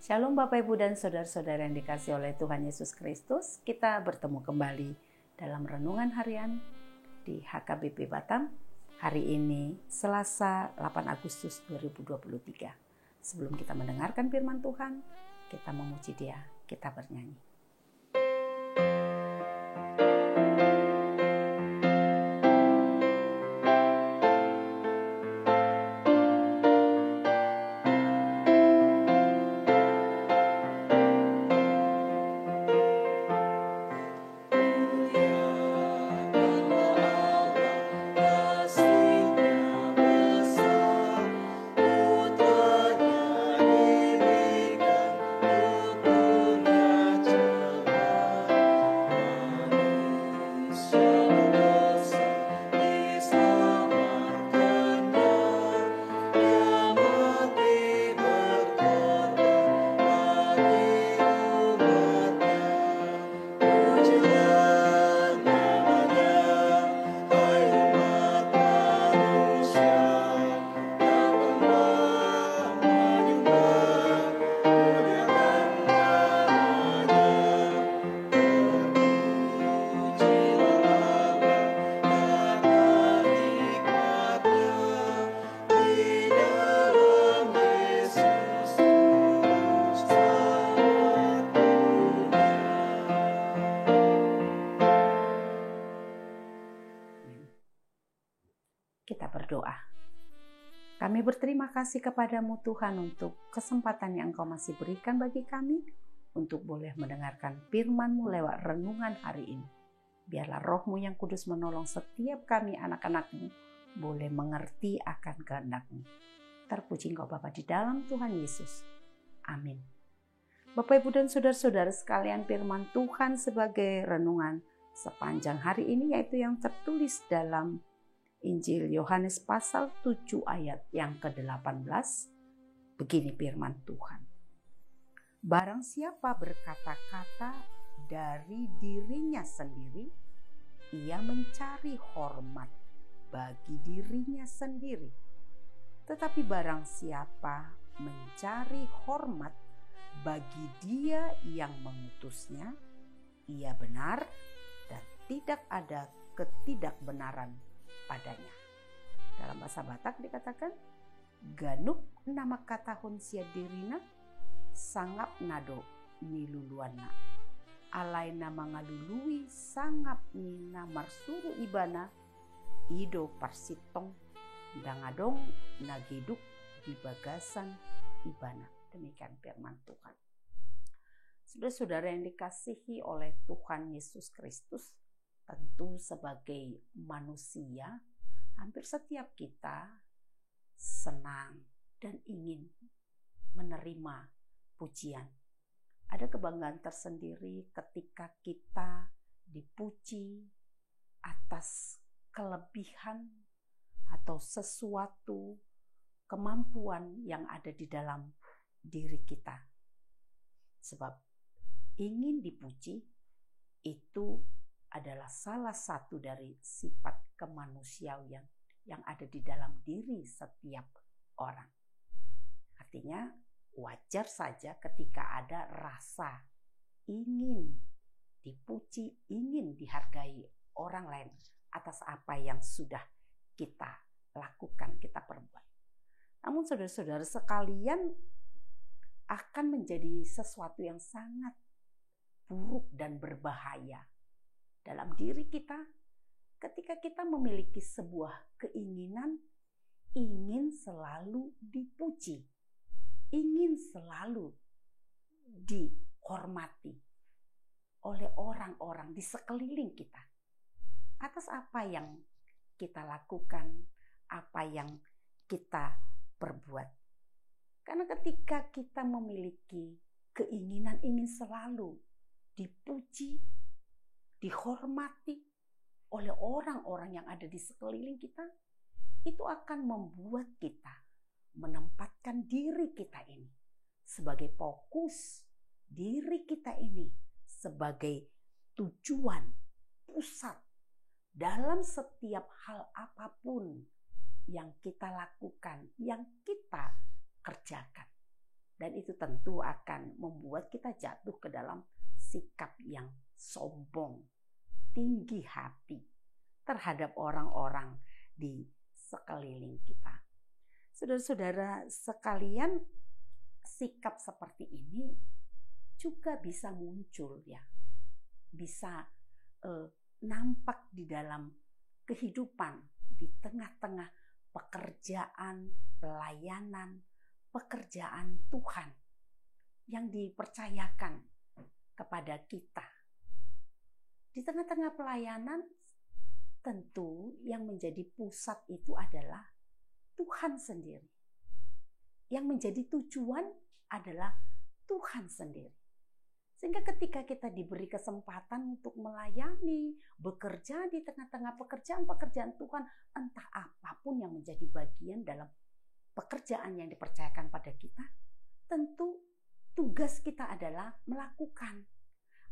Shalom Bapak Ibu dan Saudara-saudara yang dikasihi oleh Tuhan Yesus Kristus. Kita bertemu kembali dalam renungan harian di HKBP Batam. Hari ini Selasa 8 Agustus 2023. Sebelum kita mendengarkan firman Tuhan, kita memuji Dia, kita bernyanyi. Kita berdoa. Kami berterima kasih kepadamu Tuhan untuk kesempatan yang Engkau masih berikan bagi kami untuk boleh mendengarkan firman-Mu lewat renungan hari ini. Biarlah Roh-Mu yang kudus menolong setiap kami anak-anak-Mu boleh mengerti akan kehendak-Mu. Terpuji Engkau Bapa di dalam Tuhan Yesus. Amin. Bapak Ibu dan Saudara-saudara sekalian, firman Tuhan sebagai renungan sepanjang hari ini yaitu yang tertulis dalam Injil Yohanes pasal 7 ayat yang ke-18. Begini firman Tuhan. Barang siapa berkata-kata dari dirinya sendiri, ia mencari hormat bagi dirinya sendiri. Tetapi barang siapa mencari hormat bagi Dia yang mengutusnya, ia benar dan tidak ada ketidakbenaran padanya. Dalam bahasa Batak dikatakan, ganuk nama katahun sia dirina, sangap nado niluluana. Alai nama ngalului sangap nina marsuru ibana, ido parsitong dangadong nageduk di bagasan ibana. Demikian firman Tuhan. Saudara-saudara yang dikasihi oleh Tuhan Yesus Kristus, tentu sebagai manusia, hampir setiap kita senang dan ingin menerima pujian. Ada kebanggaan tersendiri ketika kita dipuji atas kelebihan atau sesuatu kemampuan yang ada di dalam diri kita. Sebab ingin dipuji itu adalah salah satu dari sifat kemanusiaan yang ada di dalam diri setiap orang. Artinya wajar saja ketika ada rasa ingin dipuji, ingin dihargai orang lain atas apa yang sudah kita lakukan, kita perbuat. Namun saudara-saudara sekalian, akan menjadi sesuatu yang sangat buruk dan berbahaya dalam diri kita ketika kita memiliki sebuah keinginan ingin selalu dipuji, ingin selalu dihormati oleh orang-orang di sekeliling kita atas apa yang kita lakukan, apa yang kita perbuat. Karena ketika kita memiliki keinginan ingin selalu dipuji, dihormati oleh orang-orang yang ada di sekeliling kita, itu akan membuat kita menempatkan diri kita ini sebagai fokus, diri kita ini sebagai tujuan, pusat dalam setiap hal apapun yang kita lakukan, yang kita kerjakan. Dan itu tentu akan membuat kita jatuh ke dalam sikap yang sombong, tinggi hati terhadap orang-orang di sekeliling kita. Saudara-saudara sekalian, sikap seperti ini juga bisa muncul ya, bisa nampak di dalam kehidupan, di tengah-tengah pekerjaan, pelayanan, pekerjaan Tuhan yang dipercayakan kepada kita. Di tengah-tengah pelayanan, tentu yang menjadi pusat itu adalah Tuhan sendiri. Yang menjadi tujuan adalah Tuhan sendiri. Sehingga ketika kita diberi kesempatan untuk melayani, bekerja di tengah-tengah pekerjaan-pekerjaan Tuhan, entah apapun yang menjadi bagian dalam pekerjaan yang dipercayakan pada kita, tentu tugas kita adalah melakukan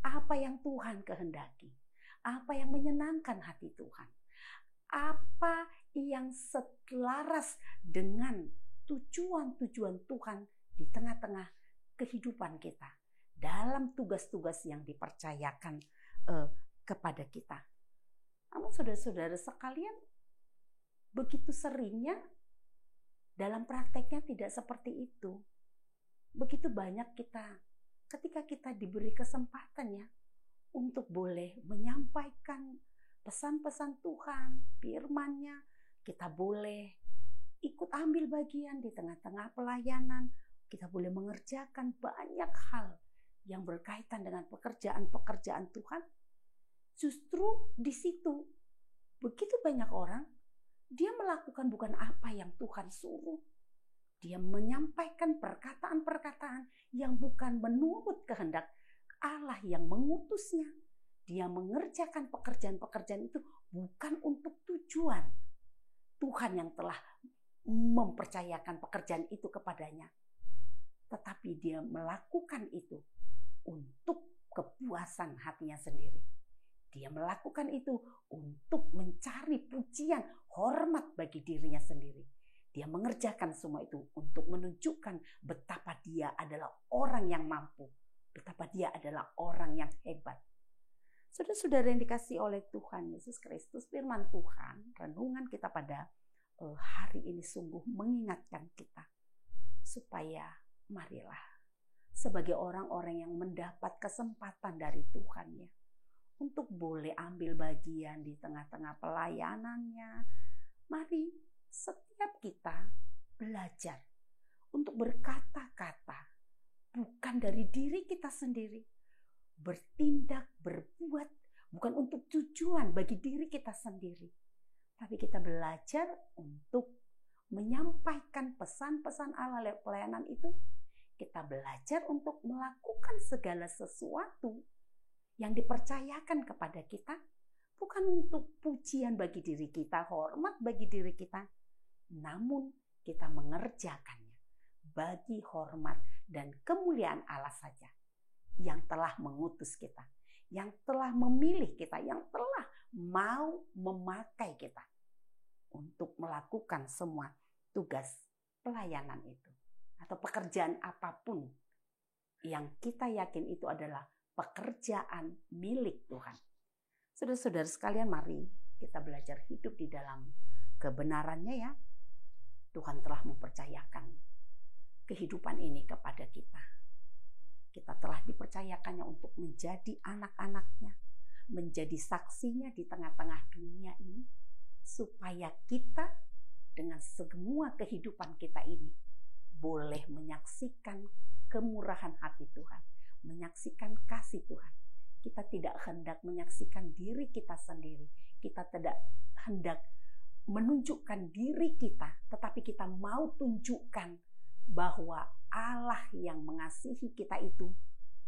apa yang Tuhan kehendaki, apa yang menyenangkan hati Tuhan, apa yang selaras dengan tujuan-tujuan Tuhan di tengah-tengah kehidupan kita, dalam tugas-tugas yang dipercayakan kepada kita. Namun saudara-saudara sekalian, begitu seringnya dalam prakteknya tidak seperti itu. Begitu banyak kita, ketika kita diberi kesempatan ya, untuk boleh menyampaikan pesan-pesan Tuhan, firman-Nya, kita boleh ikut ambil bagian di tengah-tengah pelayanan, kita boleh mengerjakan banyak hal yang berkaitan dengan pekerjaan-pekerjaan Tuhan. Justru di situ begitu banyak orang, dia melakukan bukan apa yang Tuhan suruh. Dia menyampaikan perkataan-perkataan yang bukan menurut kehendak Allah yang mengutusnya. Dia mengerjakan pekerjaan-pekerjaan itu bukan untuk tujuan Tuhan yang telah mempercayakan pekerjaan itu kepadanya. Tetapi dia melakukan itu untuk kepuasan hatinya sendiri. Dia melakukan itu untuk mencari pujian, hormat bagi dirinya sendiri. Dia mengerjakan semua itu untuk menunjukkan betapa dia adalah orang yang mampu, betapa dia adalah orang yang hebat. Saudara-saudara yang dikasihi oleh Tuhan Yesus Kristus, firman Tuhan, renungan kita pada hari ini sungguh mengingatkan kita supaya marilah sebagai orang-orang yang mendapat kesempatan dari Tuhan ya, untuk boleh ambil bagian di tengah-tengah pelayanannya. Mari setiap kita belajar untuk berkata-kata bukan dari diri kita sendiri, bertindak, berbuat bukan untuk tujuan bagi diri kita sendiri, tapi kita belajar untuk menyampaikan pesan-pesan Allah lewat pelayanan itu. Kita belajar untuk melakukan segala sesuatu yang dipercayakan kepada kita, bukan untuk pujian bagi diri kita, hormat bagi diri kita, namun kita mengerjakannya bagi hormat dan kemuliaan Allah saja yang telah mengutus kita, yang telah memilih kita, yang telah mau memakai kita untuk melakukan semua tugas pelayanan itu atau pekerjaan apapun yang kita yakin itu adalah pekerjaan milik Tuhan. Saudara-saudara sekalian, mari kita belajar hidup di dalam kebenarannya ya. Tuhan telah mempercayakan kehidupan ini kepada kita. Kita telah dipercayakannya untuk menjadi anak-anaknya, menjadi saksinya di tengah-tengah dunia ini, supaya kita dengan semua kehidupan kita ini boleh menyaksikan kemurahan hati Tuhan, menyaksikan kasih Tuhan. Kita tidak hendak menyaksikan diri kita sendiri, kita tidak hendak menunjukkan diri kita, tetapi kita mau tunjukkan bahwa Allah yang mengasihi kita itu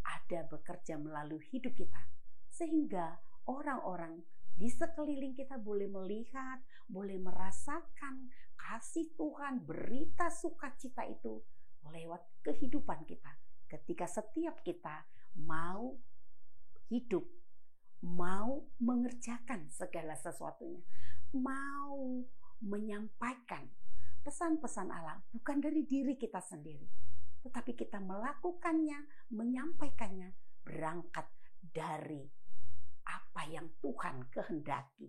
ada bekerja melalui hidup kita, sehingga orang-orang di sekeliling kita boleh melihat, boleh merasakan kasih Tuhan, berita sukacita itu lewat kehidupan kita. Ketika setiap kita mau hidup, mau mengerjakan segala sesuatunya, mau menyampaikan pesan-pesan Allah bukan dari diri kita sendiri, tetapi kita melakukannya, menyampaikannya berangkat dari apa yang Tuhan kehendaki,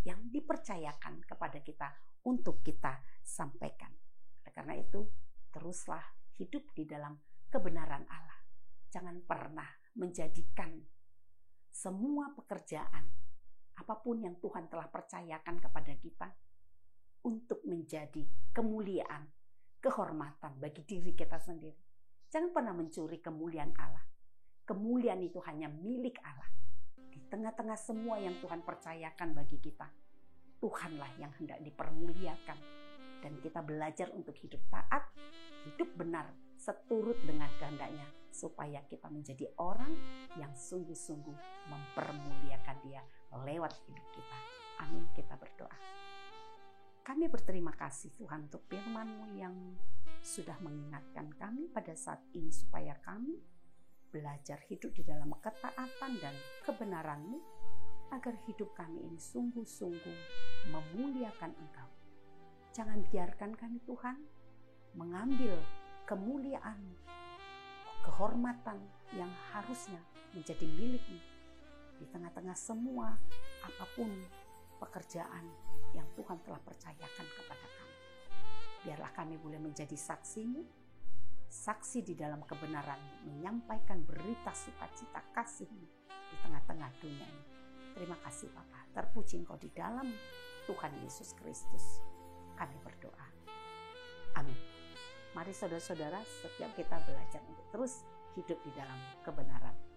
yang dipercayakan kepada kita untuk kita sampaikan. Oleh karena itu, teruslah hidup di dalam kebenaran Allah. Jangan pernah menjadikan semua pekerjaan, apapun yang Tuhan telah percayakan kepada kita, untuk menjadi kemuliaan, kehormatan bagi diri kita sendiri. Jangan pernah mencuri kemuliaan Allah. Kemuliaan itu hanya milik Allah. Di tengah-tengah semua yang Tuhan percayakan bagi kita, Tuhanlah yang hendak dipermuliakan. Dan kita belajar untuk hidup taat, hidup benar, seturut dengan kehendaknya, supaya kita menjadi orang yang sungguh-sungguh mempermuliakan Dia lewat hidup kita. Amin, kita berdoa. Kami berterima kasih Tuhan untuk firman-Mu yang sudah mengingatkan kami pada saat ini, supaya kami belajar hidup di dalam ketaatan dan kebenaran-Mu, agar hidup kami ini sungguh-sungguh memuliakan Engkau. Jangan biarkan kami Tuhan mengambil kemuliaan, kehormatan yang harusnya menjadi milik-Mu di tengah-tengah semua apapun pekerjaan yang Tuhan telah percayakan kepada kami. Biarlah kami boleh menjadi saksi-Mu, saksi di dalam kebenaran, menyampaikan berita sukacita kasih-Mu di tengah-tengah dunia ini. Terima kasih Bapa, terpuji Engkau di dalam Tuhan Yesus Kristus. Kami berdoa. Amin. Mari saudara-saudara, setiap kita belajar untuk terus hidup di dalam kebenaran.